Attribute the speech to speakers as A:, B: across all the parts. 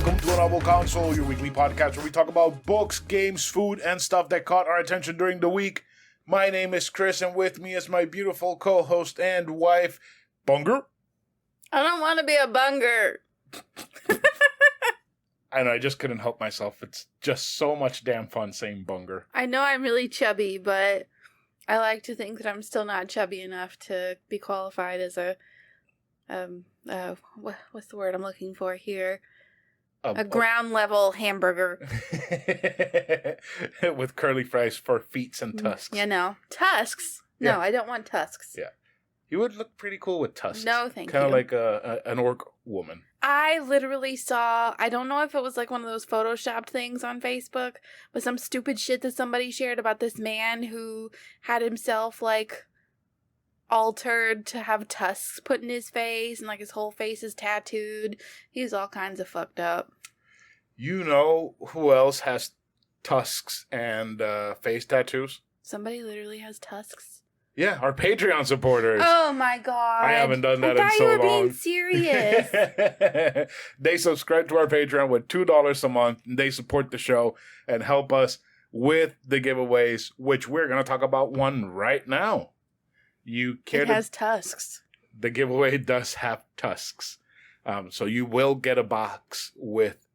A: welcome to Anovelconsole, your weekly podcast where we talk about books, games, food, and stuff that caught our attention during the week. My name is Chris, and with me is my beautiful co-host and wife, Bunger.
B: I don't want to be a bunger.
A: I know, I just couldn't help myself. It's just so much damn fun saying Bunger.
B: I know I'm really chubby, but I like to think that I'm still not chubby enough to be qualified as a, what's the word I'm looking for here? A ground level hamburger.
A: With curly fries for feet and tusks.
B: You know, tusks? No,
A: Yeah.
B: I don't want tusks.
A: Yeah. You would look pretty cool with tusks.
B: No, thank you.
A: Kind of like an orc woman.
B: I literally saw, I don't know if it was like one of those photoshopped things on Facebook, but some stupid shit that somebody shared about this man who had himself like altered to have tusks put in his face and like his whole face is tattooed. He's all kinds of fucked up.
A: You know who else has tusks and face tattoos?
B: Somebody literally has tusks.
A: Yeah, our Patreon supporters.
B: Oh my god.
A: I haven't done that in so long.
B: I thought you were being serious.
A: They subscribe to our Patreon with $2 a month, and they support the show and help us with the giveaways, which we're going to talk about one right now.
B: It has tusks.
A: The giveaway does have tusks. So you will get a box with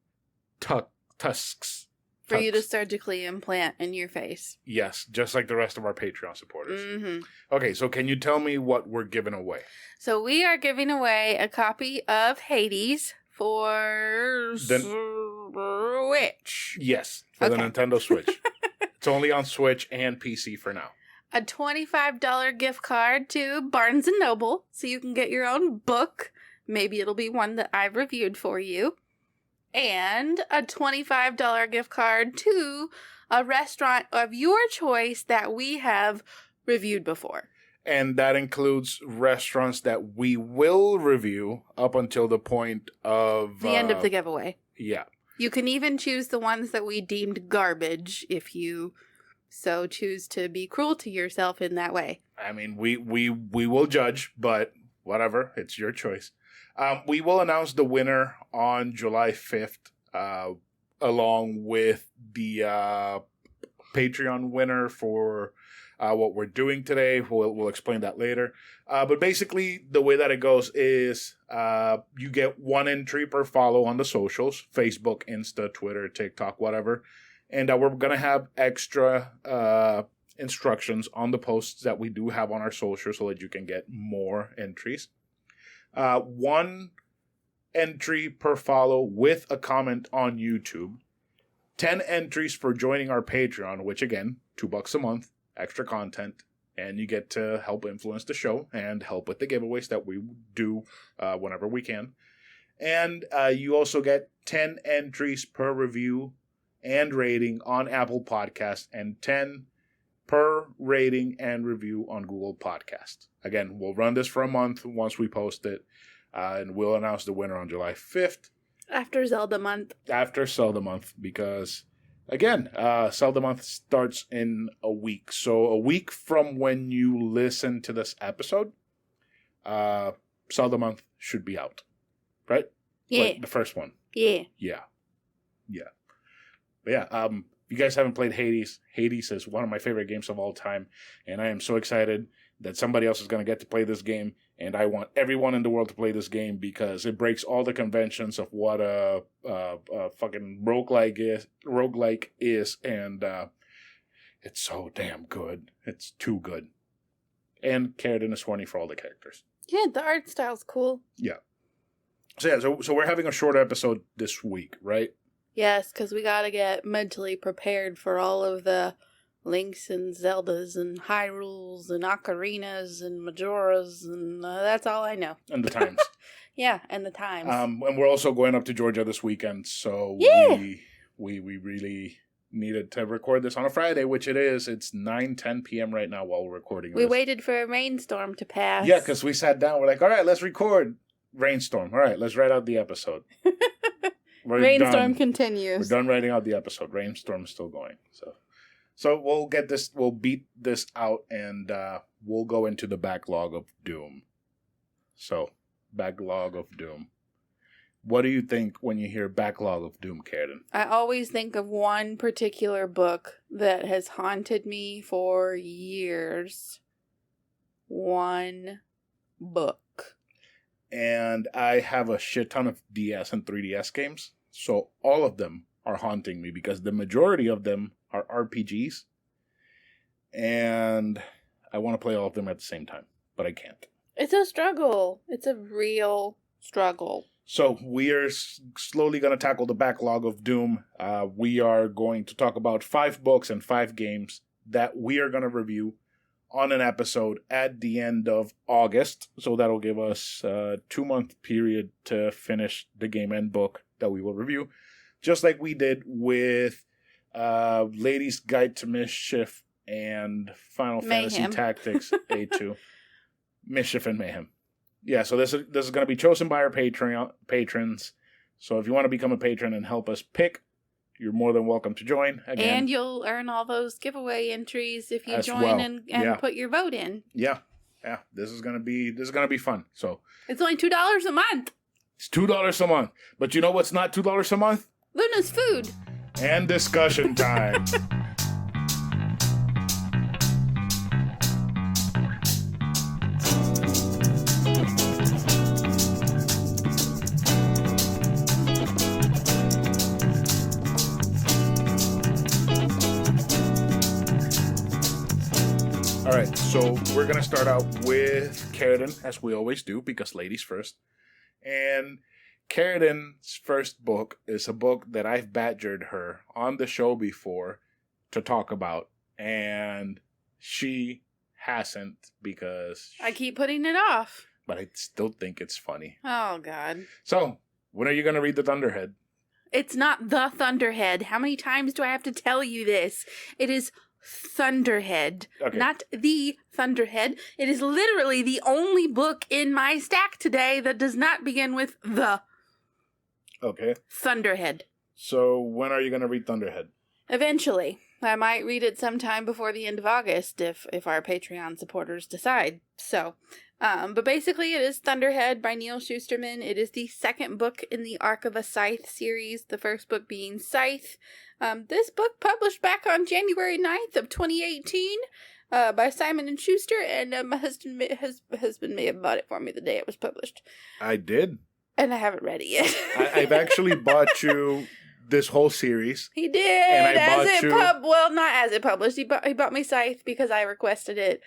A: tusks.
B: For you to surgically implant in your face.
A: Yes, just like the rest of our Patreon supporters.
B: Mm-hmm.
A: Okay, so can you tell me what we're giving away?
B: So we are giving away a copy of Hades for Switch.
A: Yes, for the Nintendo Switch. It's only on Switch and PC for now.
B: A $25 gift card to Barnes & Noble, so you can get your own book. Maybe it'll be one that I've reviewed for you. And a $25 gift card to a restaurant of your choice that we have reviewed before.
A: And that includes restaurants that we will review up until the point of...
B: the end of the giveaway.
A: Yeah.
B: You can even choose the ones that we deemed garbage if you so choose to be cruel to yourself in that way.
A: I mean, we will judge, but whatever. It's your choice. We will announce the winner on July 5th, along with the Patreon winner for what we're doing today. We'll explain that later. But basically, the way that it goes is you get one entry per follow on the socials, Facebook, Insta, Twitter, TikTok, whatever. And we're going to have extra instructions on the posts that we do have on our socials so that you can get more entries. One entry per follow with a comment on YouTube. 10 entries for joining our Patreon, which again, $2 a month, extra content, and you get to help influence the show and help with the giveaways that we do whenever we can. And you also get 10 entries per review and rating on Apple Podcasts and 10 per rating and review on Google Podcasts. Again, we'll run this for a month once we post it, and we'll announce the winner on July 5th.
B: After Zelda month.
A: After Zelda month, because, again, Zelda month starts in a week. So a week from when you listen to this episode, Zelda month should be out, right?
B: Yeah.
A: Like the first one.
B: Yeah.
A: Yeah. Yeah. But yeah, if you guys haven't played Hades, Hades is one of my favorite games of all time, and I am so excited that somebody else is going to get to play this game, and I want everyone in the world to play this game because it breaks all the conventions of what a fucking roguelike is, and it's so damn good. It's too good. And Carradine is horny for all the characters.
B: Yeah, the art style's cool.
A: Yeah. So we're having a short episode this week, right?
B: Yes, because we gotta get mentally prepared for all of the Links and Zeldas and Hyrules and Ocarinas and Majoras, and that's all I know.
A: And the times.
B: Yeah, and the times.
A: And we're also going up to Georgia this weekend, so we really needed to record this on a Friday, which it is. It's 9:10 p.m. right now while we're recording
B: we
A: this.
B: waited for a rainstorm to pass.
A: Yeah, because we sat down. We're like, all right, let's record. Rainstorm. All right, let's write out the episode.
B: Rainstorm continues.
A: We're done writing out the episode. Rainstorm is still going. So we'll get this. We'll beat this out, and we'll go into the backlog of doom. So, backlog of doom. What do you think when you hear Backlog of Doom, Karen?
B: I always think of one particular book that has haunted me for years. One book.
A: And I have a shit ton of DS and 3DS games, so all of them are haunting me because the majority of them are RPGs, and I want to play all of them at the same time, but I can't.
B: It's a struggle. It's a real struggle.
A: So we are slowly going to tackle the Backlog of Doom. We are going to talk about 5 books and 5 games that we are going to review on an episode at the end of August. So that'll give us a 2-month period to finish the game and book that we will review. Just like we did with Ladies' Guide to Mischief and Final Fantasy Tactics A2. Mischief and Mayhem. Yeah, so this is going to be chosen by our patrons. So if you want to become a patron and help us pick, you're more than welcome to join. Again,
B: and you'll earn all those giveaway entries if you join
A: well.
B: and put your vote in.
A: Yeah. This is gonna be fun. So
B: it's only $2 a month.
A: It's $2 a month. But you know what's not $2 a month?
B: Luna's food.
A: And discussion time. All right, so we're going to start out with Karen, as we always do, because ladies first. And Karen's first book is a book that I've badgered her on the show before to talk about, and she hasn't because...
B: I keep putting it off.
A: But I still think it's funny.
B: Oh, God.
A: So, when are you going to read The Thunderhead?
B: It's not The Thunderhead. How many times do I have to tell you this? It is Thunderhead, not The Thunderhead. It is literally the only book in my stack today that does not begin with The.
A: Okay.
B: Thunderhead.
A: So when are you going to read Thunderhead?
B: Eventually. I might read it sometime before the end of August if our Patreon supporters decide. So, but basically it is Thunderhead by Neil Shusterman. It is the second book in the Arc of a Scythe series, the first book being Scythe. This book published back on January 9th of 2018 by Simon & Schuster, and my husband may have bought it for me the day it was published.
A: I did.
B: And I haven't read it yet.
A: I've actually bought you this whole series.
B: He did.
A: And
B: well, not as it published. He bought me Scythe because I requested it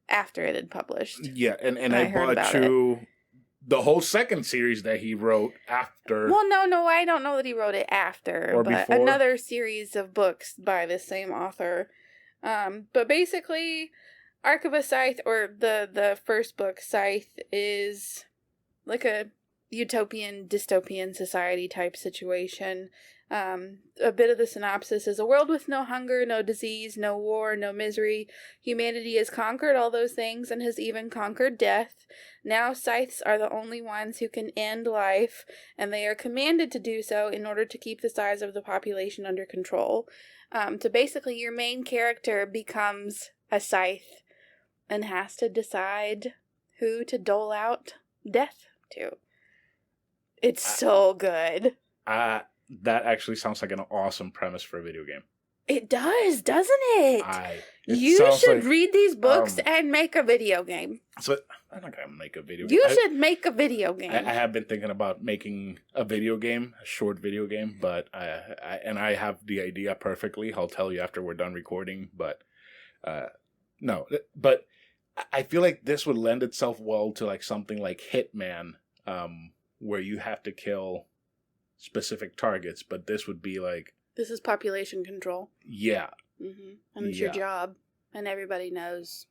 B: after it had published.
A: Yeah, and I bought you the whole second series that he wrote after.
B: Well, no, I don't know that he wrote it after,
A: or
B: but
A: before.
B: Another series of books by the same author. But basically, Arc of a Scythe, or the first book, Scythe, is like a utopian, dystopian society type situation. A bit of the synopsis is: a world with no hunger, no disease, no war, no misery. Humanity has conquered all those things and has even conquered death. Now scythes are the only ones who can end life, and they are commanded to do so in order to keep the size of the population under control. So basically your main character becomes a scythe and has to decide who to dole out death to. It's so good.
A: That actually sounds like an awesome premise for a video game.
B: It does, doesn't it? You should read these books and make a video game.
A: So I'm not going to make a video game.
B: You should make a video game.
A: I have been thinking about making a video game, a short video game, but I have the idea perfectly. I'll tell you after we're done recording, but no. But I feel like this would lend itself well to like something like Hitman, where you have to kill specific targets, but this would be like...
B: This is population control.
A: Yeah.
B: Mm-hmm. And it's your job. And everybody knows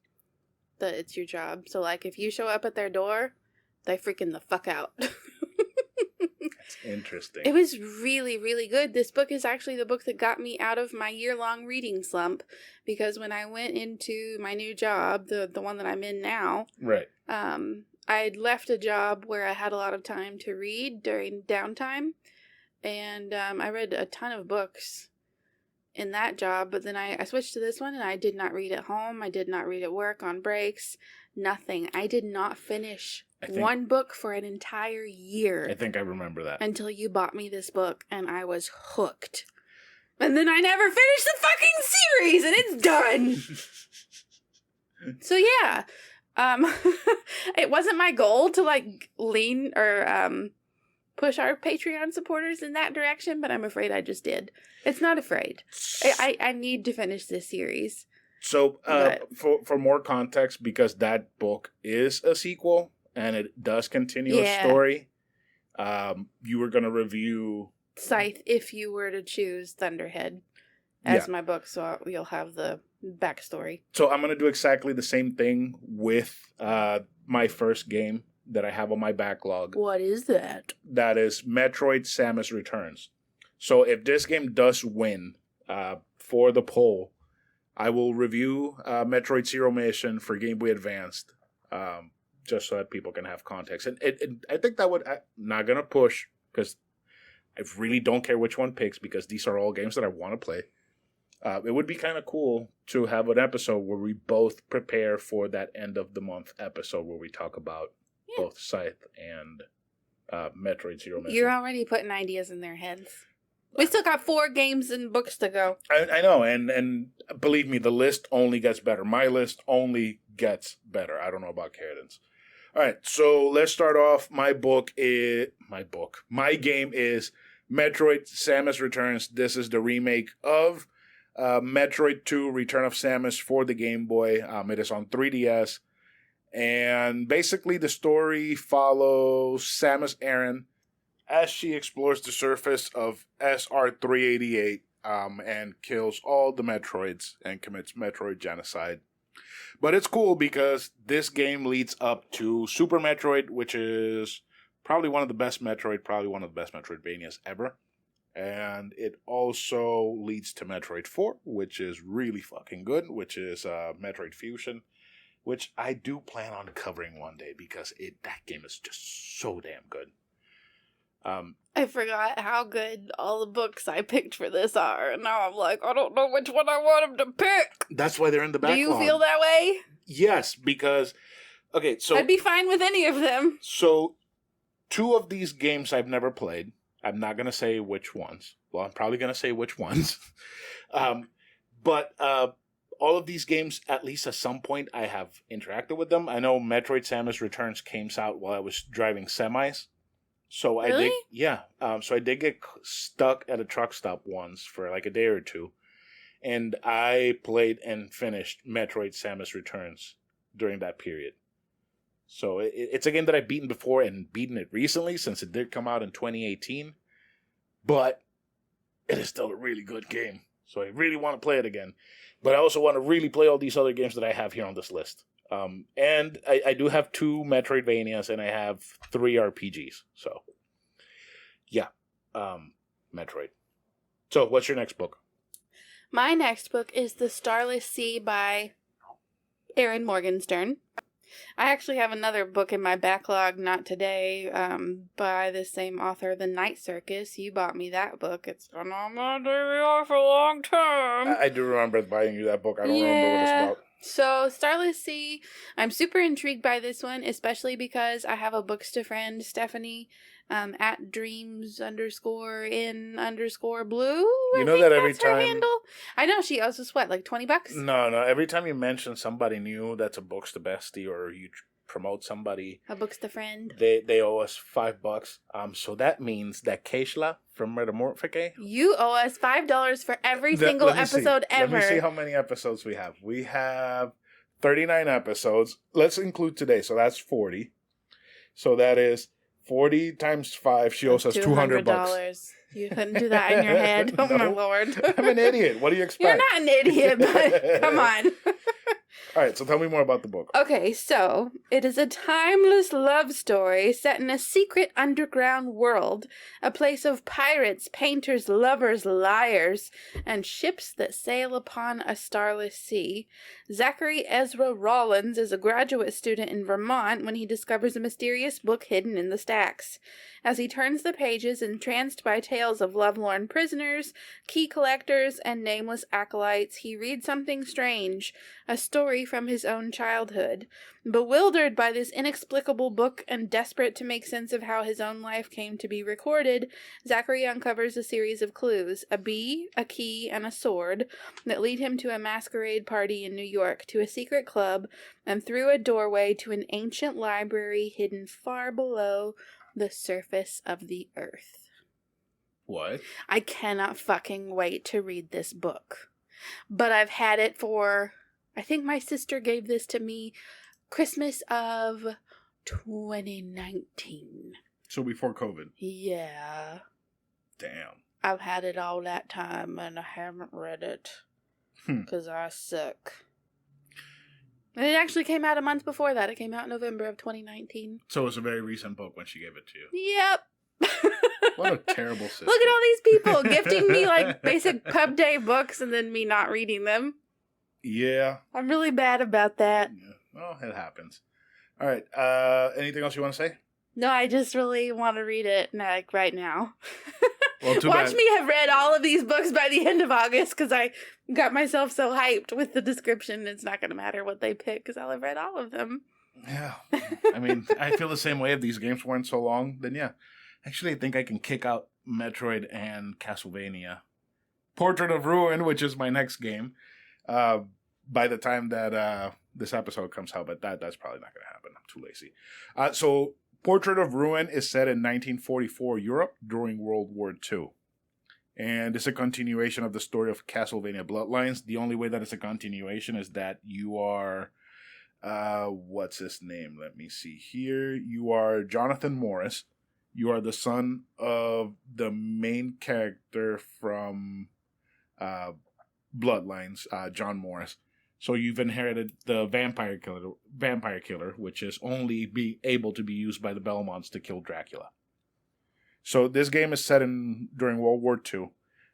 B: that it's your job. So, like, if you show up at their door, they freaking the fuck out.
A: That's interesting.
B: It was really, really good. This book is actually the book that got me out of my year-long reading slump, because when I went into my new job, the one that I'm in now...
A: Right.
B: I'd left a job where I had a lot of time to read during downtime. And I read a ton of books in that job, but then I switched to this one, and I did not read at home. I did not read at work on breaks. Nothing. I did not finish one book for an entire year.
A: I think I remember that.
B: Until you bought me this book, and I was hooked. And then I never finished the fucking series, and it's done. So yeah, it wasn't my goal to like lean or push our Patreon supporters in that direction, but I'm afraid I just did. It's not afraid. I need to finish this series.
A: So for more context, because that book is a sequel and it does continue a story, you were going to review
B: Scythe if you were to choose Thunderhead as my book, so you'll have the backstory.
A: So I'm going to do exactly the same thing with my first game that I have on my backlog.
B: What is that?
A: That is Metroid Samus Returns. So if this game does win for the poll, I will review Metroid Zero Mission for Game Boy Advanced, just so that people can have context. And I think that would... I'm not going to push, because I really don't care which one picks, because these are all games that I want to play. It would be kind of cool to have an episode where we both prepare for that end of the month episode where we talk about both Scythe and Metroid Zero Mission.
B: You're already putting ideas in their heads. We still got 4 games and books to go.
A: I know, and believe me, the list only gets better. My list only gets better. I don't know about Carradin's. All right, so let's start off. My game is Metroid Samus Returns. This is the remake of Metroid 2 Return of Samus for the Game Boy. It is on 3DS. And basically the story follows Samus Aran as she explores the surface of SR-388 and kills all the Metroids and commits Metroid genocide. But it's cool because this game leads up to Super Metroid, which is probably one of the best Metroidvanias ever. And it also leads to Metroid 4, which is really fucking good, which is Metroid Fusion, which I do plan on covering one day because that game is just so damn good.
B: I forgot how good all the books I picked for this are, and now I'm like, I don't know which one I want him to pick.
A: That's why they're in the backlog.
B: Do you feel that way?
A: Yes, because... Okay, so...
B: I'd be fine with any of them.
A: So, 2 of these games I've never played. I'm not going to say which ones. Well, I'm probably going to say which ones. But all of these games, at least at some point, I have interacted with them. I know Metroid Samus Returns came out while I was driving semis. So
B: really?
A: So I did get stuck at a truck stop once for like a day or two. And I played and finished Metroid Samus Returns during that period. So it's a game that I've beaten before and beaten it recently since it did come out in 2018. But it is still a really good game. So I really want to play it again. But I also want to really play all these other games that I have here on this list. And I do have 2 Metroidvanias and I have 3 RPGs. So, yeah. Metroid. So, what's your next book?
B: My next book is The Starless Sea by Erin Morgenstern. I actually have another book in my backlog, not today, by the same author, The Night Circus. You bought me that book. It's been on my DVR for a long time.
A: I do remember buying you that book. I don't remember what it's about.
B: So, Starless Sea, I'm super intrigued by this one, especially because I have a booksta friend, Stephanie, at dreams_in_blue.
A: You know that every
B: that's her
A: time...
B: handle. I know, she owes us what, like $20?
A: No, every time you mention somebody new that's a booksta bestie or you promote somebody...
B: A booksta friend.
A: They owe us $5. So that means that Keishla from Metamorphic.
B: You owe us $5 for every single episode ever.
A: Let me see how many episodes we have. We have 39 episodes. Let's include today, so that's 40. So that is 40 times 5. She owes us $200.
B: You couldn't do that in your head. Oh, no. My Lord.
A: I'm an idiot. What do you expect?
B: You're not an idiot, but come on.
A: All right, so tell me more about the book.
B: Okay, so it is a timeless love story set in a secret underground world, a place of pirates, painters, lovers, liars, and ships that sail upon a starless sea. Zachary Ezra Rollins is a graduate student in Vermont when he discovers a mysterious book hidden in the stacks. As he turns the pages, entranced by tales of lovelorn prisoners, key collectors, and nameless acolytes, he reads something strange, a story from his own childhood. Bewildered by this inexplicable book and desperate to make sense of how his own life came to be recorded, Zachary uncovers a series of clues, a bee, a key, and a sword, that lead him to a masquerade party in New York, to a secret club, and through a doorway to an ancient library hidden far below the surface of the earth.
A: What?
B: I cannot fucking wait to read this book. But I've had it for, I think my sister gave this to me Christmas of 2019.
A: So before COVID?
B: Yeah.
A: Damn.
B: I've had it all that time and I haven't read it. Because I suck. And it actually came out a month before that. It came out in November of 2019.
A: So it's a very recent book when she gave it to you.
B: Yep.
A: What a terrible sister.
B: Look at all these people gifting me like basic pub day books and then me not reading them.
A: Yeah.
B: I'm really bad about that.
A: Yeah. Well, it happens. All right. Anything else you want to say?
B: No, I just really want to read it like right now.
A: Well,
B: Watch me have read all of these books by the end of August because I got myself so hyped with the description. It's not going to matter what they pick because I'll have read all of them.
A: Yeah. I mean, I feel the same way. If these games weren't so long, then yeah. Actually, I think I can kick out Metroid and Castlevania. Portrait of Ruin, which is my next game, by the time that this episode comes out, but that's probably not going to happen. I'm too lazy. So Portrait of Ruin is set in 1944 Europe during World War II. And it's a continuation of the story of Castlevania Bloodlines. The only way that it's a continuation is that you are, what's his name? Let me see here. You are Jonathan Morris. You are the son of the main character from Bloodlines, John Morris. So you've inherited the vampire killer, which is only able to be used by the Belmonts to kill Dracula. So this game is set during World War II.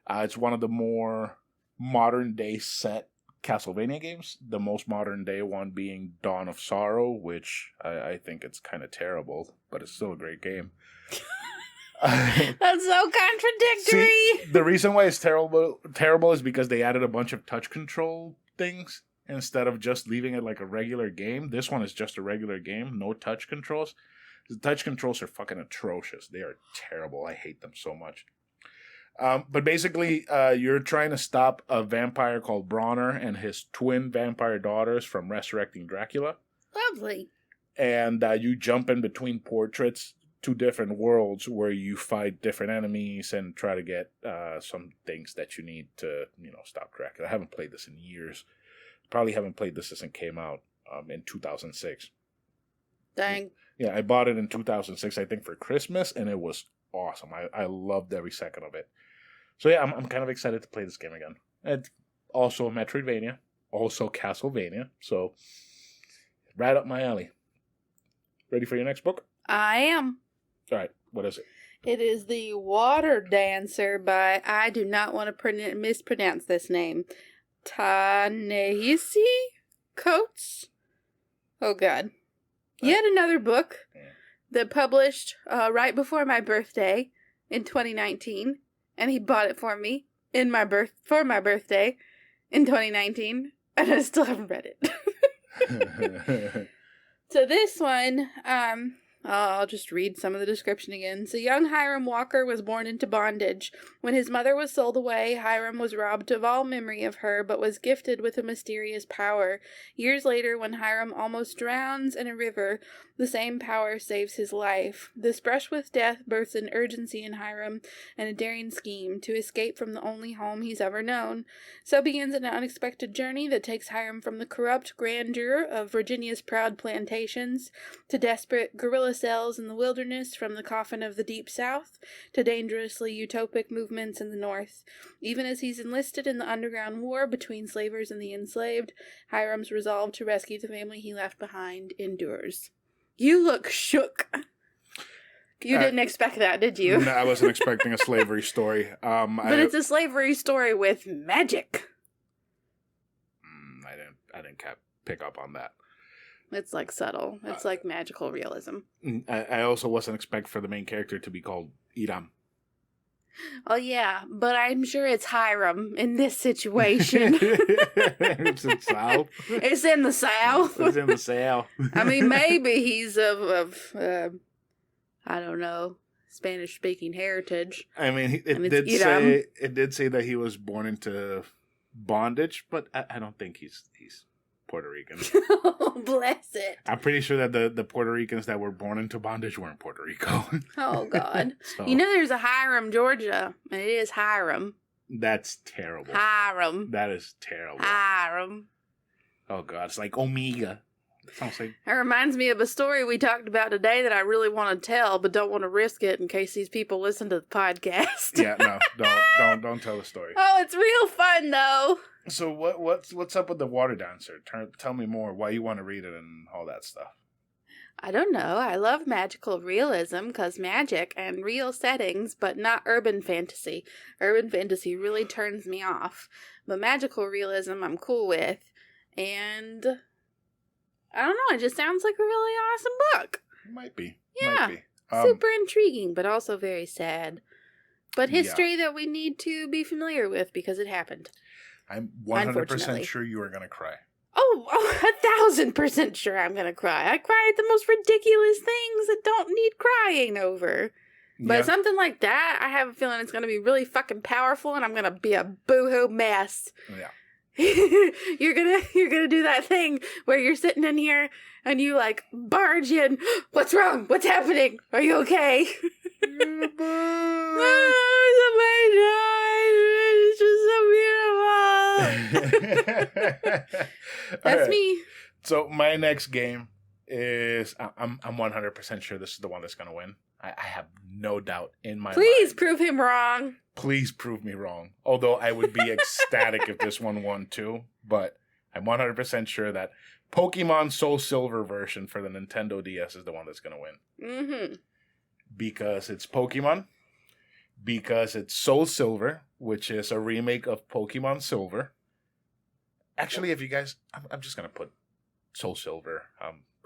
A: It's one of the more modern day set Castlevania games. The most modern day one being Dawn of Sorrow, which I think it's kind of terrible, but it's still a great game.
B: That's so contradictory.
A: See, the reason why it's terrible is because they added a bunch of touch control things instead of just leaving it like a regular game. This one is just a regular game, no touch controls. The touch controls are fucking atrocious. They are terrible. I hate them so much. But basically, you're trying to stop a vampire called Bronner and his twin vampire daughters from resurrecting Dracula.
B: Lovely.
A: And you jump in between portraits to different worlds where you fight different enemies and try to get some things that you need to, stop Dracula. I haven't played this in years. Probably haven't played this since it came out in 2006.
B: Dang.
A: Yeah, I bought it in 2006, I think, for Christmas, and it was awesome. I loved every second of it. So yeah, I'm kind of excited to play this game again. It's also a Metroidvania, also Castlevania, so right up my alley. Ready for your next book?
B: I am.
A: All right, what is it?
B: It is The Water Dancer by, I do not want to mispronounce this name, Ta-Nehisi Coates? Oh, God. Yet another book that published right before my birthday in 2019, and he bought it for me for my birthday in 2019, and I still haven't read it. So this one, I'll just read some of the description again. So young Hiram Walker was born into bondage. When his mother was sold away, Hiram was robbed of all memory of her, but was gifted with a mysterious power. Years later, when Hiram almost drowns in a river, the same power saves his life. This brush with death births an urgency in Hiram and a daring scheme to escape from the only home he's ever known. So begins an unexpected journey that takes Hiram from the corrupt grandeur of Virginia's proud plantations to desperate guerrilla guerrilla cells in the wilderness, from the coffin of the Deep South to dangerously utopic movements in the North. Even as he's enlisted in the underground war between slavers and the enslaved, Hiram's resolve to rescue the family he left behind endures. You look shook. You didn't expect that, did you?
A: No, I wasn't expecting a slavery story.
B: But it's a slavery story with magic.
A: I didn't pick up on that.
B: It's like subtle. It's like magical realism.
A: I also wasn't expecting for the main character to be called Iram.
B: Oh yeah, but I'm sure it's Hiram in this situation.
A: It's in South.
B: It's in the South.
A: It's in the South.
B: I mean, maybe he's of I don't know, Spanish-speaking heritage.
A: I mean, it did say that he was born into bondage, but I don't think he's Puerto Rican.
B: Oh, bless it.
A: I'm pretty sure that the Puerto Ricans that were born into bondage weren't Puerto Rico.
B: Oh, God.
A: So,
B: You know there's a Hiram, Georgia, and it is Hiram.
A: that's terrible.
B: Hiram.
A: That is terrible.
B: Hiram.
A: Oh, God. It's like Omega. It sounds like...
B: That reminds me of a story we talked about today that I really want to tell, but don't want to risk it in case these people listen to the podcast.
A: Yeah, no. Don't tell the story.
B: Oh, it's real fun, though.
A: So what's up with the water dancer? Tell me more. Why you want to read it and all that stuff?
B: I don't know. I love magical realism because magic and real settings, but not urban fantasy. Urban fantasy really turns me off. But magical realism I'm cool with. And I don't know. It just sounds like a really awesome book.
A: It might be.
B: Yeah.
A: Might be.
B: Super intriguing, but also very sad. But history that we need to be familiar with because it happened.
A: I'm 100% sure you are going to cry.
B: Oh, 1,000% sure I'm going to cry. I cry at the most ridiculous things that don't need crying over. But something like that, I have a feeling it's going to be really fucking powerful and I'm going to be a boohoo mess.
A: Yeah.
B: You're gonna do that thing where you're sitting in here and you like barge in. What's wrong? What's happening? Are you okay? Somebody died. It's just so beautiful. That's
A: right.
B: me.
A: So my next game is I'm 100% sure this is the one that's gonna win. I have no doubt in my mind.
B: Please prove him wrong.
A: Please prove me wrong. Although I would be ecstatic if this one won too. But I'm 100% sure that Pokemon Soul Silver version for the Nintendo DS is the one that's going to win.
B: Mm-hmm.
A: Because it's Pokemon. Because it's Soul Silver, which is a remake of Pokemon Silver. Actually, if you guys... I'm just going to put Soul Silver.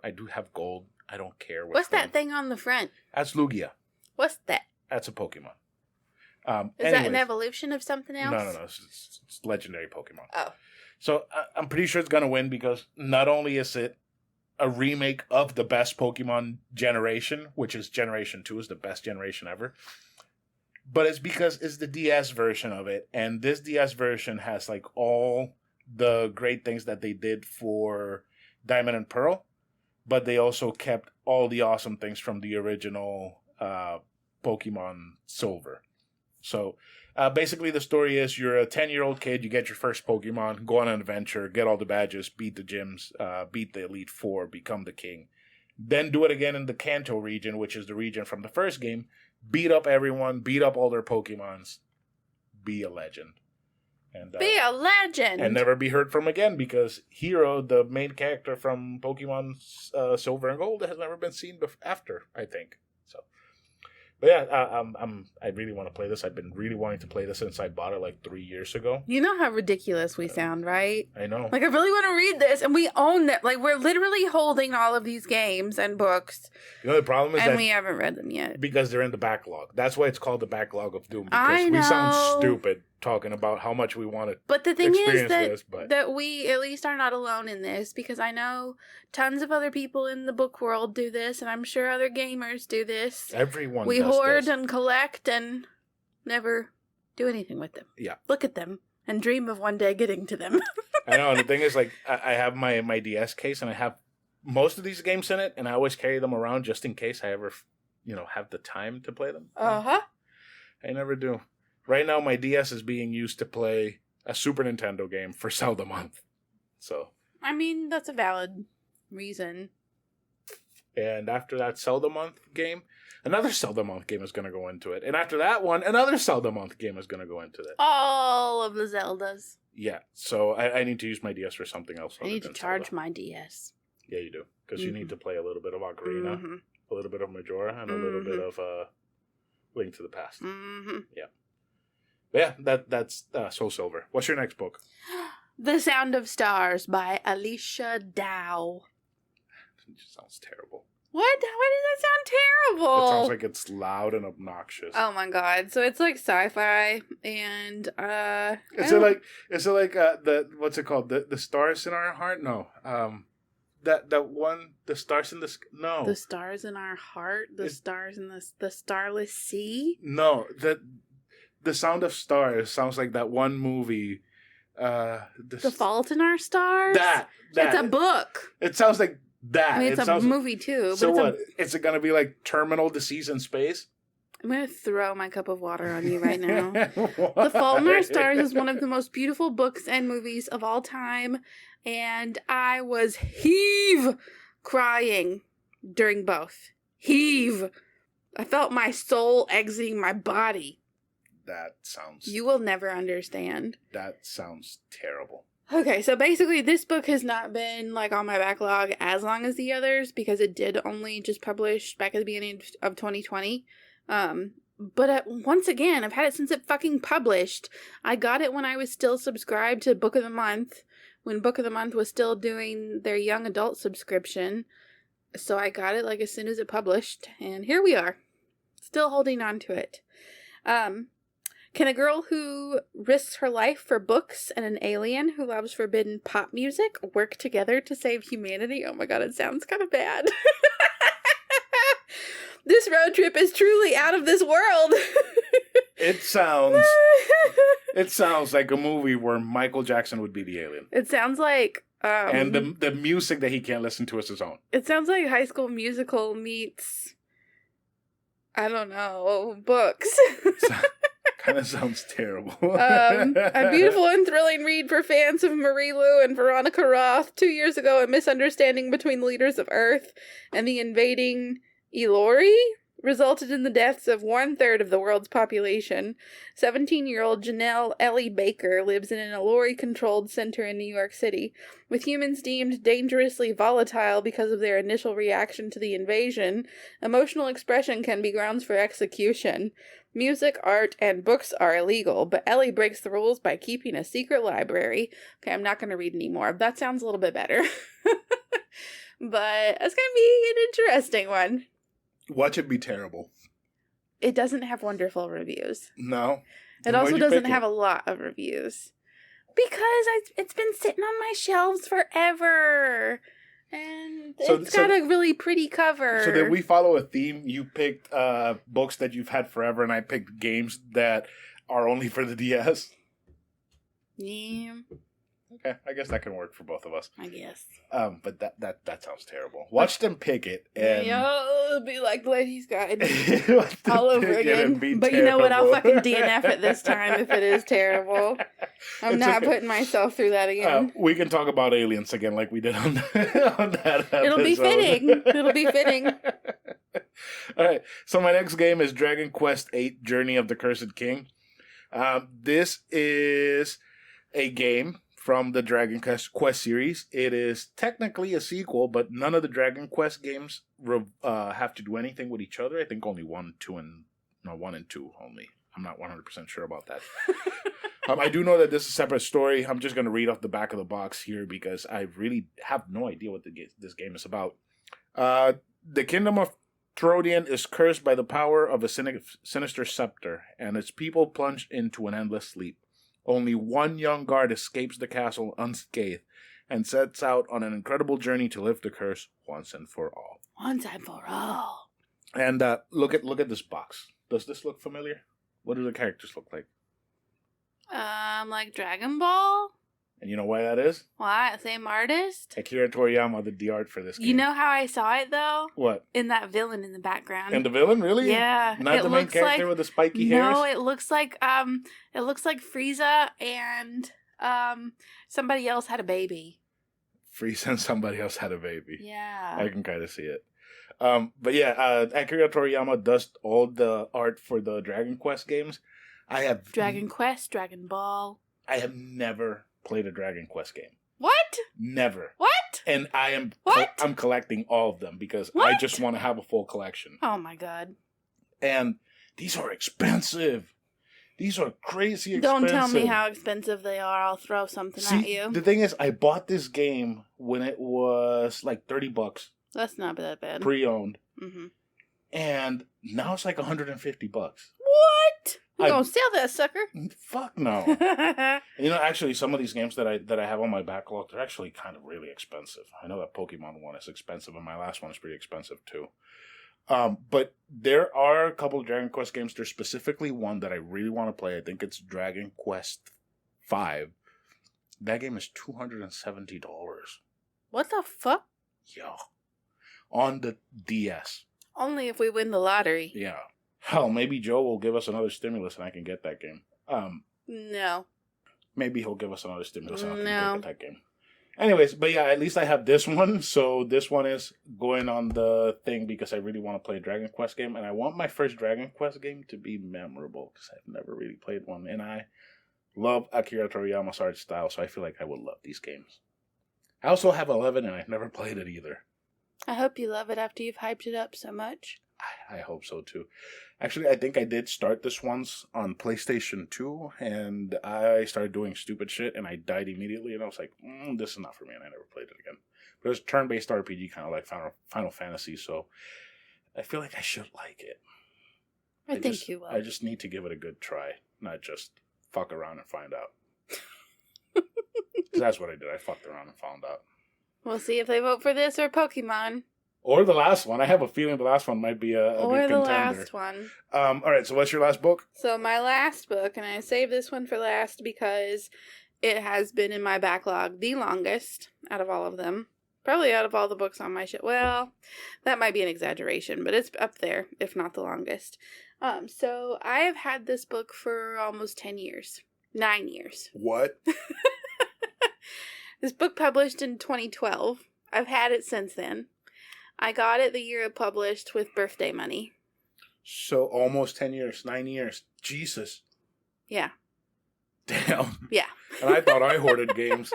A: I do have gold. I don't care.
B: What's that thing on the front?
A: That's Lugia.
B: What's that?
A: That's a Pokemon.
B: Is that an evolution of something else?
A: No. It's legendary Pokemon.
B: Oh.
A: So I'm pretty sure it's going to win because not only is it a remake of the best Pokemon generation, which is Generation 2 is the best generation ever, but it's because it's the DS version of it. And this DS version has like all the great things that they did for Diamond and Pearl, but they also kept all the awesome things from the original Pokemon Silver. So, basically the story is you're a 10-year-old kid, you get your first Pokemon, go on an adventure, get all the badges, beat the gyms, beat the Elite Four, become the king. Then do it again in the Kanto region, which is the region from the first game, beat up everyone, beat up all their Pokemons, be a legend. And,
B: be a legend!
A: And never be heard from again because Hero, the main character from Pokemon Silver and Gold, has never been seen after, I think. So... But yeah, I really want to play this. I've been really wanting to play this since I bought it like 3 years ago.
B: You know how ridiculous we sound, right?
A: I know.
B: Like, I really want to read this, and we own that. Like, we're literally holding all of these games and books.
A: You know, the problem is
B: and we haven't read them yet.
A: Because they're in the backlog. That's why it's called the Backlog of Doom. Because we sound stupid talking about how much we want to
B: But the thing is that we at least are not alone in this, because I know tons of other people in the book world do this, and I'm sure other gamers do this.
A: Everyone
B: We
A: does
B: hoard
A: this.
B: and collect and never do anything with them.
A: Yeah.
B: Look at them and dream of one day getting to them.
A: I know, and the thing is, like, I have my DS case, and I have most of these games in it, and I always carry them around just in case I ever, have the time to play them.
B: Uh-huh.
A: I never do. Right now, my DS is being used to play a Super Nintendo game for Zelda Month. So.
B: I mean, that's a valid reason.
A: And after that Zelda month game, another Zelda month game is going to go into it. And after that one, another Zelda month game is going to go into it.
B: All of the Zeldas.
A: Yeah, so I need to use my DS for something else.
B: I need to charge my DS.
A: Yeah, you do. Because you need to play a little bit of Ocarina, a little bit of Majora, and a little bit of Link to the Past. Yeah. But yeah, that's Soul Silver. What's your next book?
B: The Sound of Stars by Alicia Dow.
A: It just sounds terrible.
B: What? Why does that sound terrible?
A: It sounds like it's loud and obnoxious.
B: Oh my god! So it's like sci-fi, and
A: Is it like the what's it called? The Stars in Our Heart? No. That one, The Stars in the no.
B: The Stars in Our Heart, Stars in the Starless Sea.
A: No, the Sound of Stars sounds like that one movie.
B: The Fault in Our Stars.
A: That
B: it's a book.
A: It sounds like that.
B: I mean, it's a movie too.
A: So
B: but
A: what? Is it gonna be like Terminal Disease in Space?
B: I'm gonna throw my cup of water on you right now. The Fault in Our Stars is one of the most beautiful books and movies of all time, and I was crying during both. I felt my soul exiting my body.
A: That sounds...
B: You will never understand.
A: That sounds terrible.
B: Okay, so basically this book has not been like on my backlog as long as the others because it did only just publish back at the beginning of 2020. But once again, I've had it since it fucking published. I got it when I was still subscribed to Book of the Month, when Book of the Month was still doing their young adult subscription. So I got it like as soon as it published, and here we are, still holding on to it. Can a girl who risks her life for books and an alien who loves forbidden pop music work together to save humanity? Oh my god, it sounds kind of bad. This road trip is truly out of this world. It
A: sounds like a movie where Michael Jackson would be the alien.
B: It sounds like...
A: and the music that he can't listen to is his own.
B: It sounds like High School Musical meets... I don't know, books.
A: Kind of sounds terrible.
B: A beautiful and thrilling read for fans of Marie Lu and Veronica Roth. 2 years ago, a misunderstanding between the leaders of Earth and the invading Ilori resulted in the deaths of 1/3 of the world's population. 17-year-old Janelle Ellie Baker lives in an Ilori-controlled center in New York City. With humans deemed dangerously volatile because of their initial reaction to the invasion, emotional expression can be grounds for execution. Music, art, and books are illegal, but Ellie breaks the rules by keeping a secret library. Okay, I'm not going to read anymore. That sounds a little bit better. But it's going to be an interesting one.
A: Watch it be terrible.
B: It doesn't have wonderful reviews.
A: No.
B: It also doesn't have a lot of reviews. Because it's been sitting on my shelves forever. And it's got a really pretty cover.
A: So did we follow a theme? You picked books that you've had forever, and I picked games that are only for the DS?
B: Yeah.
A: Okay, I guess that can work for both of us.
B: I guess.
A: But that sounds terrible. Watch them pick it, and
B: it'll be like the Lady's Guide all over again. But
A: terrible.
B: You know what? I'll fucking DNF it this time if it is terrible. I'm not putting myself through that again.
A: We can talk about aliens again, like we did on that episode.
B: It'll be fitting.
A: All right. So my next game is Dragon Quest VIII: Journey of the Cursed King. This is a game from the Dragon Quest series. It is technically a sequel, but none of the Dragon Quest games have to do anything with each other. I think only 1 and 2 only. I'm not 100% sure about that. I do know that this is a separate story. I'm just going to read off the back of the box here because I really have no idea what this game is about. The kingdom of Throdian is cursed by the power of a sinister scepter, and its people plunge into an endless sleep. Only one young guard escapes the castle unscathed and sets out on an incredible journey to lift the curse once and for all.
B: Once and for all.
A: And look at this box. Does this look familiar? What do the characters look like?
B: Like Dragon Ball?
A: And you know why that is?
B: Why? Same artist?
A: Akira Toriyama did the art for this game.
B: You know how I saw it, though?
A: What?
B: In that villain in the background.
A: And the villain, really?
B: Yeah.
A: Not the main character with the spiky hairs?
B: No, it looks like Frieza and somebody else had a baby.
A: Frieza and somebody else had a baby.
B: Yeah.
A: I can kind of see it. But yeah, Akira Toriyama does all the art for the Dragon Quest games.
B: Dragon Quest, Dragon Ball.
A: I have never played a Dragon Quest game.
B: What?
A: Never.
B: What?
A: And I'm collecting all of them because I just want to have a full collection.
B: Oh my god.
A: And these are expensive. These are crazy expensive.
B: Don't tell me how expensive they are. I'll throw something at you.
A: The thing is, I bought this game when it was like $30.
B: That's not that bad.
A: Pre-owned.
B: Mm-hmm.
A: And now it's like $150.
B: What? You gonna sell that sucker?
A: Fuck no. You know, actually, some of these games that I have on my backlog, they're actually kind of really expensive. I know that Pokemon one is expensive, and my last one is pretty expensive too. But there are a couple of Dragon Quest games. There's specifically one that I really want to play. I think it's Dragon Quest V. That game is $270.
B: What the fuck?
A: Yeah. On the DS.
B: Only if we win the lottery.
A: Yeah. Hell, maybe Joe will give us another stimulus and I can get that game.
B: No.
A: Maybe he'll give us another stimulus and I can get that game. Anyways, but yeah, at least I have this one. So this one is going on the thing because I really want to play a Dragon Quest game. And I want my first Dragon Quest game to be memorable because I've never really played one. And I love Akira Toriyama's art style, so I feel like I would love these games. I also have 11 and I've never played it either.
B: I hope you love it after you've hyped it up so much.
A: I hope so too. Actually, I think I did start this once on PlayStation 2 and I started doing stupid shit and I died immediately and I was like, this is not for me, and I never played it again. But it was a turn-based RPG, kind of like Final Fantasy, so I feel like I should like it.
B: I think you will.
A: I just need to give it a good try, not just fuck around and find out. 'Cause that's what I did. I fucked around and found out.
B: We'll see if they vote for this or Pokemon.
A: Or the last one. I have a feeling the last one might be a good contender. Or the
B: last one.
A: All right, so what's your last book?
B: So my last book, and I saved this one for last because it has been in my backlog the longest out of all of them. Probably out of all the books on my shit. Well, that might be an exaggeration, but it's up there, if not the longest. So I have had this book for almost 10 years. 9 years.
A: What?
B: This book published in 2012. I've had it since then. I got it the year it published with birthday money.
A: So almost 10 years, 9 years. Jesus.
B: Yeah.
A: Damn.
B: Yeah.
A: And I thought I hoarded games.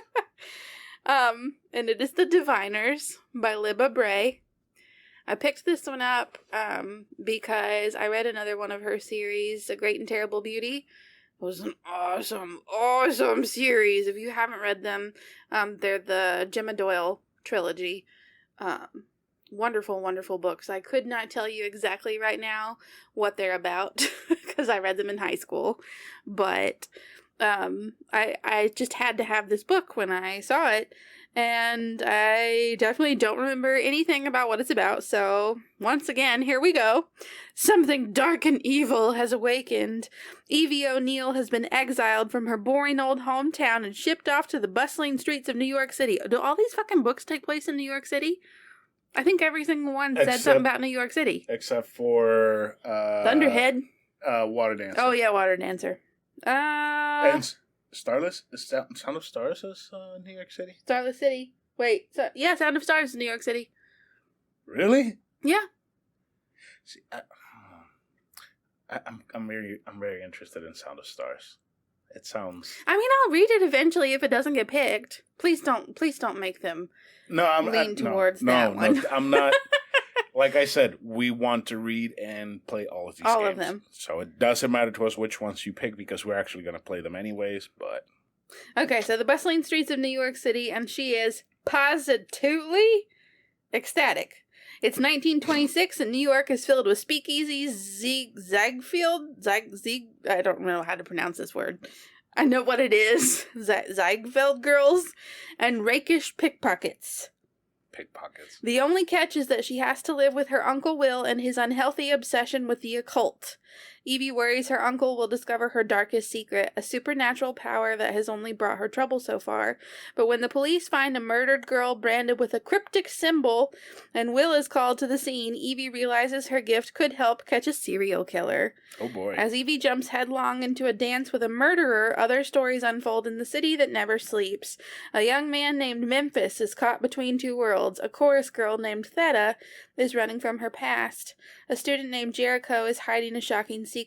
B: And it is The Diviners by Libba Bray. I picked this one up because I read another one of her series, A Great and Terrible Beauty. It was an awesome, awesome series. If you haven't read them, they're the Gemma Doyle trilogy. Wonderful, wonderful books. I could not tell you exactly right now what they're about because I read them in high school. But I just had to have this book when I saw it. And I definitely don't remember anything about what it's about. So, once again, here we go. Something dark and evil has awakened. Evie O'Neill has been exiled from her boring old hometown and shipped off to the bustling streets of New York City. Do all these fucking books take place in New York City? I think every single one said something about New York City.
A: Except for...
B: Thunderhead?
A: Water Dancer.
B: Oh, yeah, Water Dancer.
A: And Starless? Sound of Stars is New York City?
B: Starless City. Wait, yeah, Sound of Stars is New York City.
A: Really?
B: Yeah.
A: See, I'm very interested in Sound of Stars. It sounds...
B: I mean, I'll read it eventually if it doesn't get picked. Please don't make them lean towards that one.
A: No, I'm not... Like I said, we want to read and play all of these games.
B: All of them.
A: So it doesn't matter to us which ones you pick because we're actually going to play them anyways, but...
B: Okay, so the bustling streets of New York City, and she is positively ecstatic. It's 1926, and New York is filled with speakeasies, I don't know how to pronounce this word. I know what it is. Ziegfeld girls and rakish pickpockets.
A: pickpockets.
B: The only catch is that she has to live with her Uncle Will and his unhealthy obsession with the occult. Evie worries her uncle will discover her darkest secret, a supernatural power that has only brought her trouble so far. But when the police find a murdered girl branded with a cryptic symbol and Will is called to the scene, Evie realizes her gift could help catch a serial killer.
A: Oh boy.
B: As Evie jumps headlong into a dance with a murderer, other stories unfold in the city that never sleeps. A young man named Memphis is caught between two worlds. A chorus girl named Theta is running from her past. A student named Jericho is hiding a shocking secret.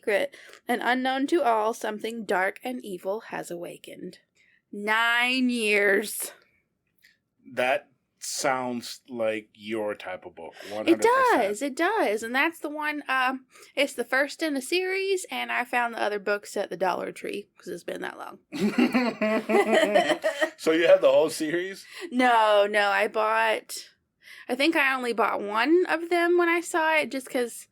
B: And unknown to all, something dark and evil has awakened. 9 years.
A: That sounds like your type of book. 100%.
B: It does. And that's the one, it's the first in a series, and I found the other books at the Dollar Tree, because it's been that long.
A: So you have the whole series?
B: No, I think I only bought one of them when I saw it, just because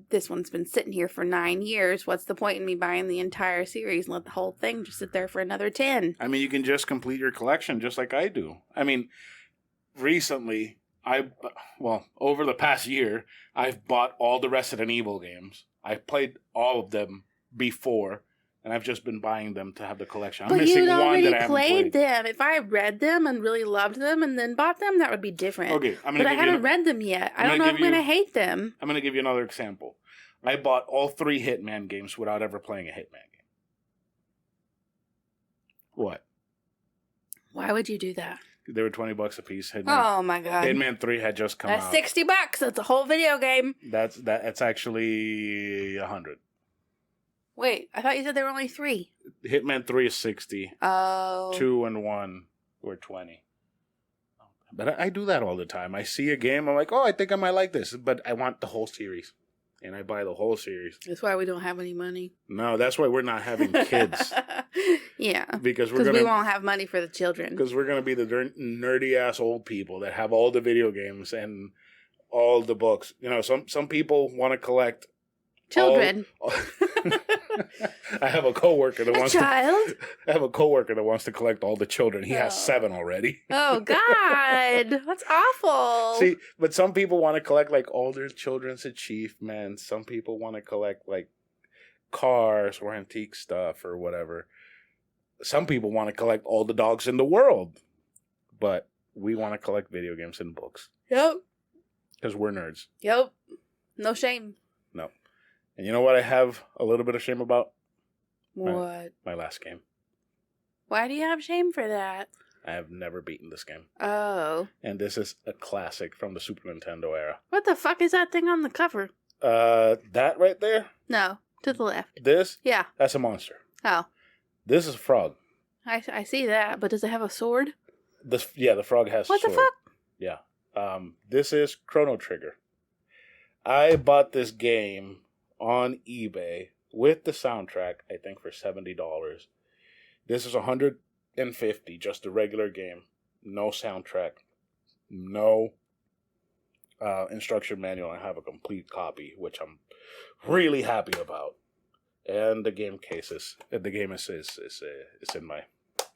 B: this one's been sitting here for 9 years. What's the point in me buying the entire series and let the whole thing just sit there for another 10?
A: I mean, you can just complete your collection just like I do. I mean, recently, over the past year, I've bought all the Resident Evil games. I've played all of them before, and I've just been buying them to have the collection. I'm missing
B: you'd
A: one
B: already
A: that I haven't
B: played them. If I read them and really loved them and then bought them, that would be different.
A: Okay,
B: but I haven't read them yet. I don't know if I'm going to hate them.
A: I'm going to give you another example. I bought all 3 Hitman games without ever playing a Hitman game. What?
B: Why would you do that?
A: They were $20 a piece.
B: Oh my god!
A: Hitman 3 had just come out.
B: That's $60. That's a whole video game.
A: That's actually $100.
B: Wait, I thought you said there were only 3.
A: Hitman 3 is $60.
B: Oh.
A: 2 and 1 were $20. But I do that all the time. I see a game, I'm like, oh, I think I might like this, but I want the whole series. And I buy the whole series.
B: That's why we don't have any money.
A: No, that's why we're not having kids.
B: Yeah.
A: Because
B: we won't have money for the children.
A: Because we're going to be the nerdy-ass old people that have all the video games and all the books. You know, some people want to collect...
B: Children.
A: I have a coworker that wants
B: child?
A: I have a coworker that wants to collect all the children. He has 7 already.
B: Oh God, that's awful.
A: See, but some people want to collect like all their children's achievements. Some people want to collect like cars or antique stuff or whatever. Some people want to collect all the dogs in the world, but we want to collect video games and books.
B: Yep.
A: Because we're nerds.
B: Yep. No shame.
A: No. And you know what I have a little bit of shame about?
B: What?
A: My last game.
B: Why do you have shame for that?
A: I have never beaten this game.
B: Oh.
A: And this is a classic from the Super Nintendo era.
B: What the fuck is that thing on the cover?
A: That right there?
B: No, to the left.
A: This?
B: Yeah.
A: That's a monster.
B: Oh.
A: This is a frog.
B: I see that, but does it have a sword?
A: The frog has a sword.
B: What the fuck?
A: Yeah. This is Chrono Trigger. I bought this game on eBay with the soundtrack, I think for $70. This is $150, just a regular game. No soundtrack. No instruction manual. I have a complete copy, which I'm really happy about. And the game is in my...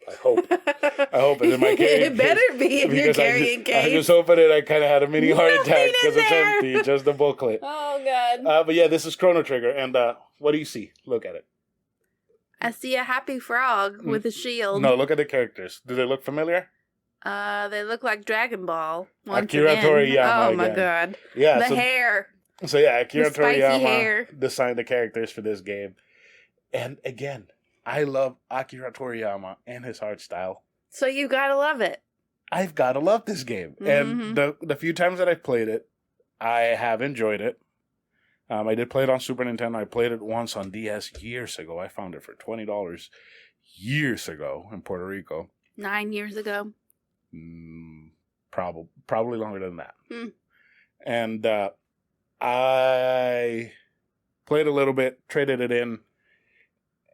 A: I hope it's in my carrying
B: It better be in your carrying case.
A: I just opened it. I kind of had a mini heart attack because it's empty. Just the booklet.
B: Oh, God.
A: But yeah, this is Chrono Trigger. And what do you see? Look at it.
B: I see a happy frog with a shield.
A: No, look at the characters. Do they look familiar?
B: They look like Dragon Ball.
A: Akira Toriyama.
B: Oh, my God.
A: Yeah.
B: The hair.
A: So yeah, Akira Toriyama
B: hair.
A: designed the characters for this game. And again, I love Akira Toriyama and his art style.
B: So you gotta love it.
A: I've gotta love this game.
B: Mm-hmm.
A: And the few times that I've played it, I have enjoyed it. I did play it on Super Nintendo. I played it once on DS years ago. I found it for $20 years ago in Puerto Rico.
B: 9 years ago?
A: Probably longer than that. And I played a little bit, traded it in,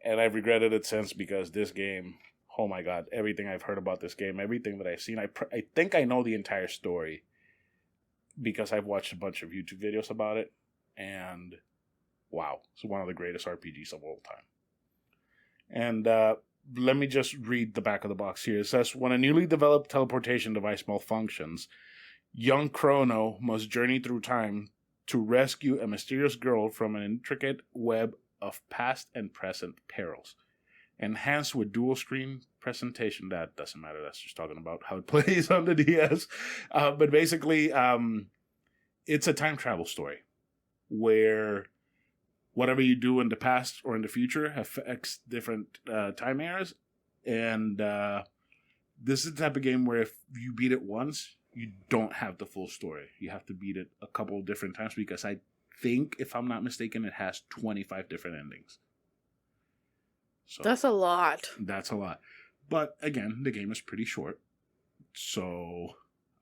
A: and I've regretted it since because this game, oh my God, everything I've heard about this game, everything that I've seen, I think I know the entire story because I've watched a bunch of YouTube videos about it. And wow, it's one of the greatest RPGs of all time. And let me just read the back of the box here. It says, when a newly developed teleportation device malfunctions, young Chrono must journey through time to rescue a mysterious girl from an intricate web of past and present perils. Enhanced with dual screen presentation. That doesn't matter. That's just talking about how it plays on the DS. But basically, it's a time travel story where whatever you do in the past or in the future affects different time eras. And this is the type of game where if you beat it once, you don't have the full story. You have to beat it a couple of different times because I think, if I'm not mistaken, it has 25 different endings. So
B: that's a lot.
A: That's a lot. But again, the game is pretty short. So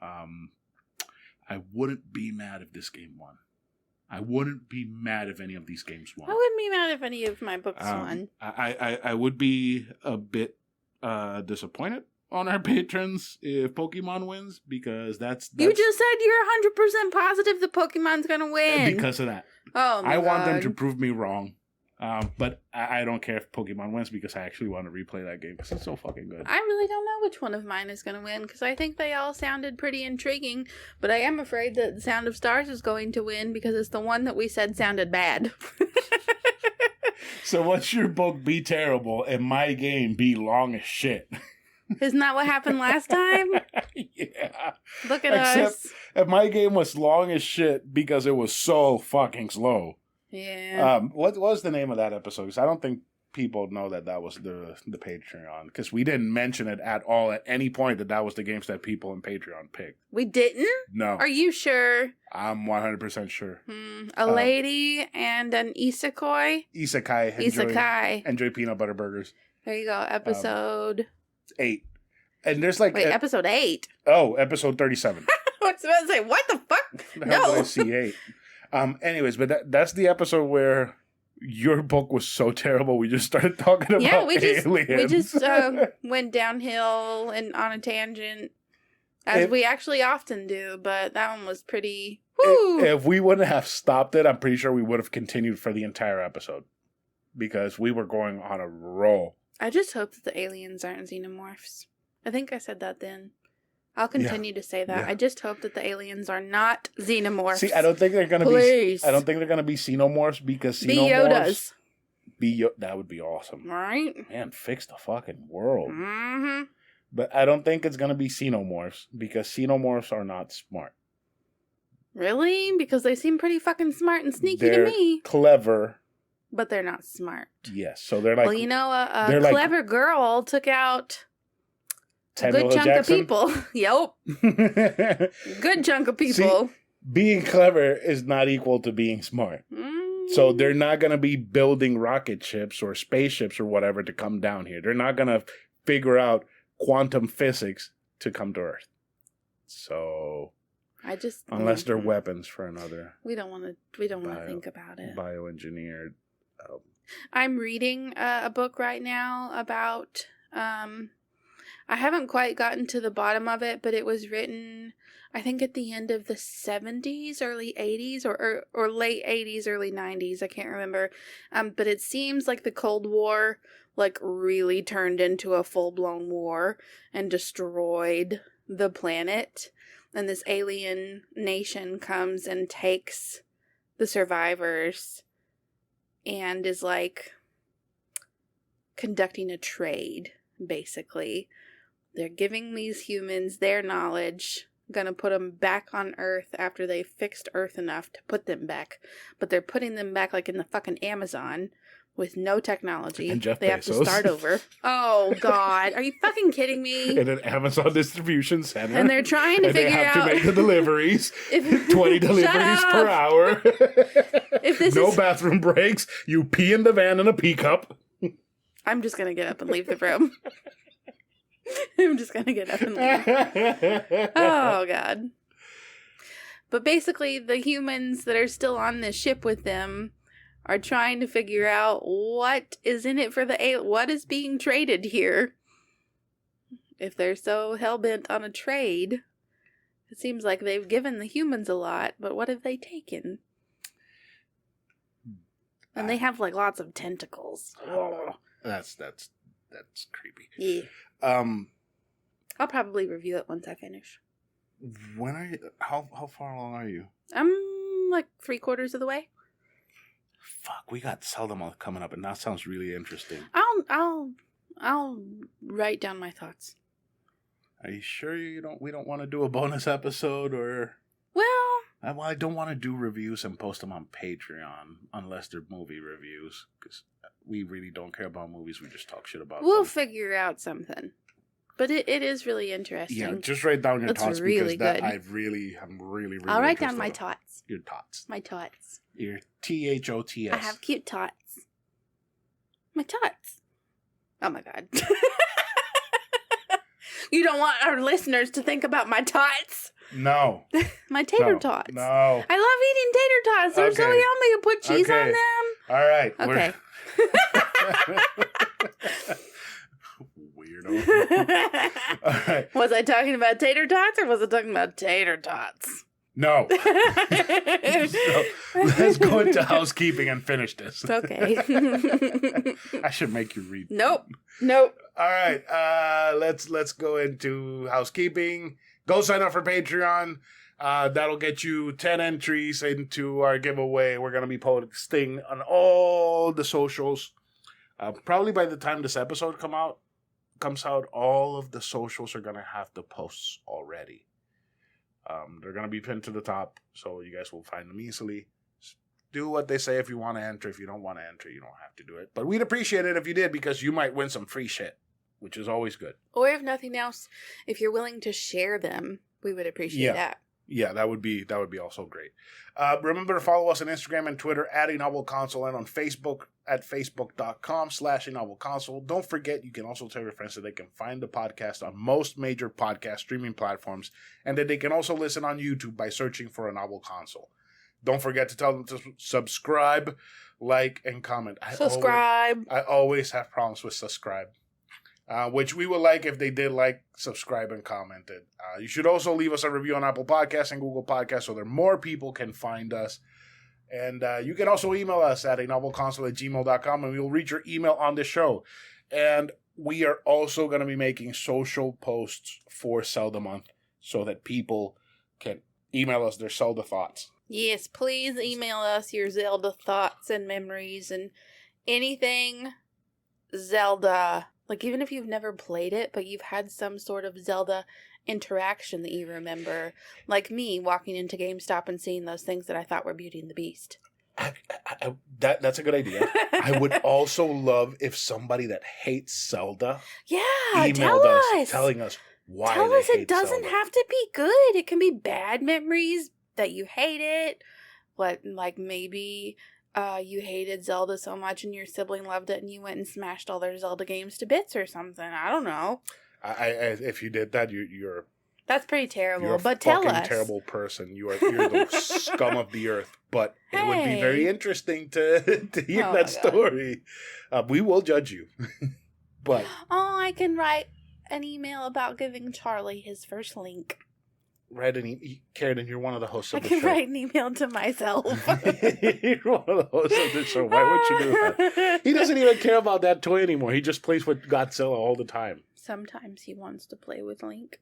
A: I wouldn't be mad if this game won. I wouldn't be mad if any of these games won.
B: I wouldn't be mad if any of my books won.
A: I would be a bit disappointed on our patrons if Pokemon wins, because that's
B: you just said you're 100% positive the Pokemon's gonna win.
A: Because of that.
B: Oh my
A: I want
B: God.
A: them to prove me wrong. But I don't care if Pokemon wins because I actually want to replay that game because it's so fucking good.
B: I really don't know which one of mine is going to win because I think they all sounded pretty intriguing, but I am afraid that the Sound of Stars is going to win because it's the one that we said sounded bad.
A: So what's your book be terrible and my game be long as shit?
B: Isn't that what happened last time?
A: Yeah.
B: Look at us.
A: If my game was long as shit because it was so fucking slow.
B: Yeah.
A: What was the name of that episode? Because I don't think people know that was the Patreon. Because we didn't mention it at all at any point that was the games that people in Patreon picked.
B: We didn't?
A: No.
B: Are you sure?
A: I'm 100% sure.
B: A lady and an isekai?
A: Isekai. Enjoy peanut butter burgers.
B: There you go. Episode
A: 8. And there's like...
B: Wait, episode 8?
A: Oh, episode 37.
B: I was about to say, what the fuck?
A: How did I see 8? Anyways, but that's the episode where your book was so terrible we just started talking about aliens.
B: We just went downhill and on a tangent, as we actually often do, but that one was pretty... Woo!
A: If we wouldn't have stopped it, I'm pretty sure we would have continued for the entire episode. Because we were going on a roll.
B: I just hope that the aliens aren't xenomorphs. I think I said that then. I'll continue to say that. Yeah. I just hope that the aliens are not xenomorphs.
A: See, I don't think they're gonna be. I don't think they're gonna be xenomorphs because xenomorphs. That would be awesome,
B: right?
A: Man, fix the fucking world.
B: Mm-hmm.
A: But I don't think it's gonna be xenomorphs because xenomorphs are not smart.
B: Really? Because they seem pretty fucking smart and sneaky to me.
A: Clever.
B: But they're not smart.
A: Yes, so they're like.
B: Well, you know, a clever girl took out. A good chunk of people. Yep. Good chunk of people.
A: See, being clever is not equal to being smart. So they're not going to be building rocket ships or spaceships or whatever to come down here. They're not going to figure out quantum physics to come to Earth. So unless they're weapons for another.
B: We don't want to think about it.
A: Bioengineered.
B: I'm reading a book right now about I haven't quite gotten to the bottom of it, but it was written, I think, at the end of the 70s, early 80s, or late 80s, early 90s. I can't remember. But it seems like the Cold War, like, really turned into a full-blown war and destroyed the planet. And this alien nation comes and takes the survivors and is, like, conducting a trade, basically. They're giving these humans their knowledge, gonna put them back on Earth after they fixed Earth enough to put them back. But they're putting them back like in the fucking Amazon with no technology.
A: And Jeff
B: Bezos. Have to start over. Oh, God. Are you fucking kidding me?
A: In an Amazon distribution center.
B: And they're trying to figure out...
A: they have to make the deliveries. 20 deliveries per hour. No bathroom breaks. You pee in the van in a pee cup.
B: I'm just gonna get up and leave the room. I'm just gonna get up and leave. Oh, God. But basically, the humans that are still on this ship with them are trying to figure out what is in it for what is being traded here. If they're so hell-bent on a trade, it seems like they've given the humans a lot, but what have they taken? And they have, like, lots of tentacles.
A: That's That's creepy.
B: Yeah. I'll probably review it once I finish.
A: When are you? How far along are you?
B: I'm like 3/4 of the way.
A: Fuck, we got Seldom coming up, and that sounds really interesting.
B: I'll write down my thoughts.
A: Are you sure we don't want to do a bonus episode, or?
B: Well,
A: I don't want to do reviews and post them on Patreon unless they're movie reviews, because we really don't care about movies. We just talk shit about them.
B: We'll figure out something. But it is really interesting.
A: Yeah, just write down your thoughts,
B: really
A: because
B: good.
A: I'm really
B: I'll write down my tots.
A: Your tots.
B: My tots.
A: Your THOTS.
B: I have cute tots. My tots. Oh my god. You don't want our listeners to think about my tots.
A: No.
B: My tater tots.
A: No.
B: I love eating tater tots. They're so yummy. You put cheese on them.
A: All right.
B: Okay.
A: Weirdo. All right.
B: Was I talking about tater tots or was I talking about tater tots?
A: No. So, let's go into housekeeping and finish this.
B: Okay.
A: I should make you read.
B: Nope.
A: All right. Let's go into housekeeping. Go sign up for Patreon. That'll get you 10 entries into our giveaway. We're gonna be posting on all the socials. Probably by the time this episode comes out, all of the socials are gonna have the posts already. They're going to be pinned to the top, so you guys will find them easily. Do what they say if you want to enter. If you don't want to enter, you don't have to do it. But we'd appreciate it if you did, because you might win some free shit, which is always good.
B: Or if nothing else, if you're willing to share them, we would appreciate that.
A: Yeah, that would be also great. Remember to follow us on Instagram and Twitter at anovelconsole, and on Facebook at facebook.com/anovelconsole. Don't forget, you can also tell your friends that they can find the podcast on most major podcast streaming platforms, and that they can also listen on YouTube by searching for A Novel Console. Don't forget to tell them to subscribe, like, and comment. I always have problems with subscribe. Which we would like if they did like, subscribe, and commented. You should also leave us a review on Apple Podcasts and Google Podcasts so that more people can find us. And you can also email us at anovelconsole@gmail.com, and we will read your email on the show. And we are also going to be making social posts for Zelda Month so that people can email us their Zelda thoughts.
B: Yes, please email us your Zelda thoughts and memories and anything Zelda. Like, even if you've never played it, but you've had some sort of Zelda interaction that you remember. Like me walking into GameStop and seeing those things that I thought were Beauty and the Beast.
A: That's a good idea. I would also love if somebody that hates Zelda
B: emailed
A: us telling us why
B: Tell
A: they
B: us
A: hate
B: it doesn't
A: Zelda.
B: have to be good. It can be bad memories that you hate it. What, like maybe... you hated Zelda so much and your sibling loved it and you went and smashed all their Zelda games to bits or something. I don't know.
A: If you did that, you're
B: That's pretty terrible.
A: You're
B: but
A: a
B: tell
A: fucking
B: us.
A: terrible person. You're the scum of the earth. But it would be very interesting to hear that story. We will judge you. But
B: I can write an email about giving Charlie his first link.
A: Karen, you're one of the hosts of the
B: show.
A: show.
B: I can write an email to myself.
A: You're one of the hosts of the show. Why would you do that? He doesn't even care about that toy anymore. He just plays with Godzilla all the time.
B: Sometimes he wants to play with Link.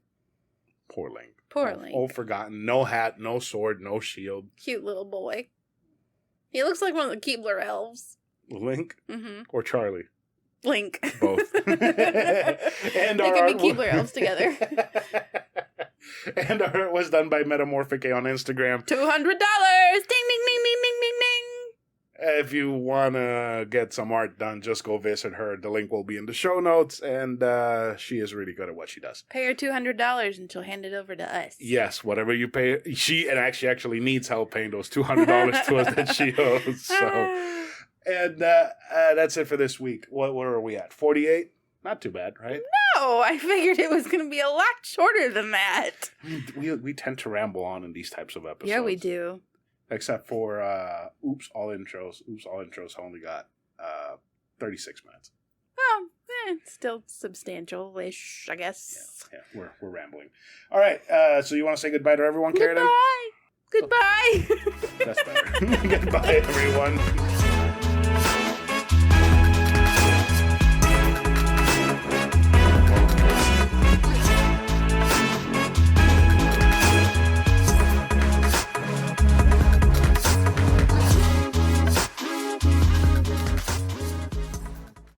A: Poor Link.
B: Link.
A: Old forgotten. No hat, no sword, no shield.
B: Cute little boy. He looks like one of the Keebler elves.
A: Link?
B: Mm-hmm.
A: Or Charlie?
B: Link.
A: Both. And
B: they could be Keebler elves together.
A: And our art was done by Metamorphic on Instagram.
B: $200! Ding, ding, ding, ding, ding, ding, ding, ding.
A: If you want to get some art done, just go visit her. The link will be in the show notes, and she is really good at what she does.
B: Pay her $200 and she'll hand it over to us.
A: Yes, whatever you pay. She actually needs help paying those $200 to us that she owes. So, and that's it for this week. What are we at? 48? Not too bad, right?
B: No, I figured it was going to be a lot shorter than that.
A: I mean, we tend to ramble on in these types of episodes.
B: Yeah, we do.
A: Except for Oops, All Intros. Oops, All Intros only got 36 minutes.
B: Oh, still substantial-ish, I guess.
A: Yeah, we're rambling. All right, so you want to say goodbye to everyone, Karen?
B: Goodbye!
A: That's better. Goodbye, everyone.